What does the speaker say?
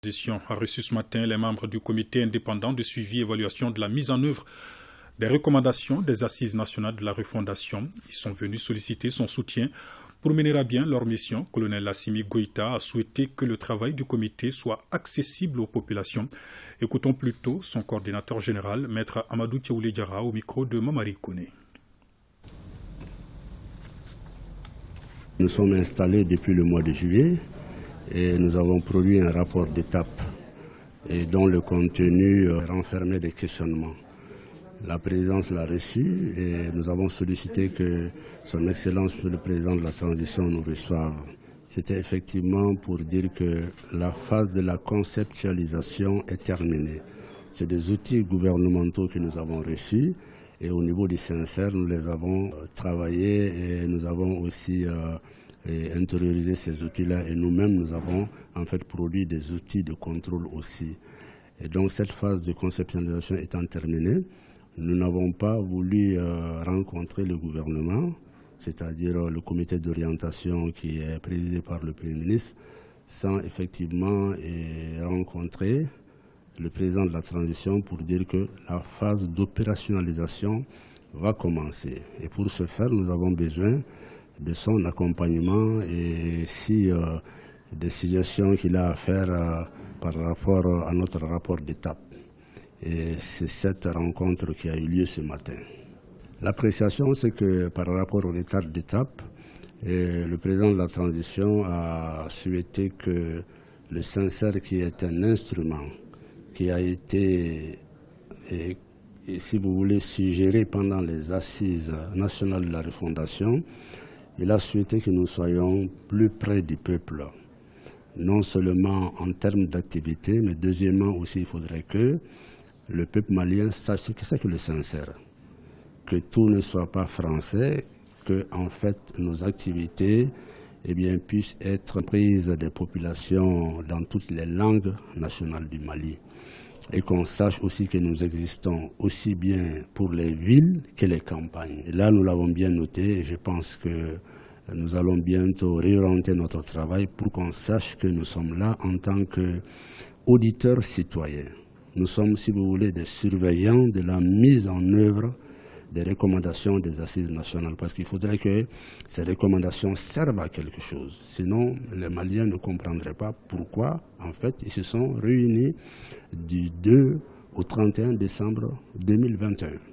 L'opposition a reçu ce matin les membres du comité indépendant de suivi et évaluation de la mise en œuvre des recommandations des Assises nationales de la refondation. Ils sont venus solliciter son soutien pour mener à bien leur mission. Colonel Assimi Goïta a souhaité que le travail du comité soit accessible aux populations. Écoutons plutôt son coordinateur général, Maître Amadou Tchaoulé Diarra, au micro de Mamari Kone. Nous sommes installés depuis le mois de juillet et nous avons produit un rapport d'étape et dont le contenu renfermait des questionnements. La présidence l'a reçu et nous avons sollicité que son Excellence le Président de la Transition nous reçoive. C'était effectivement pour dire que la phase de la conceptualisation est terminée. C'est des outils gouvernementaux que nous avons reçus et au niveau du CNCR, nous les avons travaillés et nous avons aussi intériorisé ces outils-là et nous-mêmes, nous avons en fait produit des outils de contrôle aussi. Et donc cette phase de conceptualisation étant terminée, nous n'avons pas voulu rencontrer le gouvernement, c'est-à-dire le comité d'orientation qui est présidé par le Premier ministre, sans effectivement rencontrer le président de la transition pour dire que la phase d'opérationnalisation va commencer. Et pour ce faire, nous avons besoin de son accompagnement et si des suggestions qu'il a à faire par rapport à notre rapport d'étape. Et c'est cette rencontre qui a eu lieu ce matin. L'appréciation, c'est que par rapport au retard d'étape, le président de la transition a souhaité que le CNCR, qui est un instrument qui a été, si vous voulez, suggéré pendant les assises nationales de la refondation, il a souhaité que nous soyons plus près du peuple, non seulement en termes d'activité, mais deuxièmement aussi, il faudrait que le peuple malien sache ce que c'est que le CNCR, que tout ne soit pas français, que en fait nos activités puissent être prises des populations dans toutes les langues nationales du Mali. Et qu'on sache aussi que nous existons aussi bien pour les villes que les campagnes. Et là, nous l'avons bien noté et je pense que nous allons bientôt réorienter notre travail pour qu'on sache que nous sommes là en tant qu'auditeurs citoyens. Nous sommes, si vous voulez, des surveillants de la mise en œuvre des recommandations des Assises nationales, parce qu'il faudrait que ces recommandations servent à quelque chose. Sinon, les Maliens ne comprendraient pas pourquoi, en fait, ils se sont réunis du 2 au 31 décembre 2021.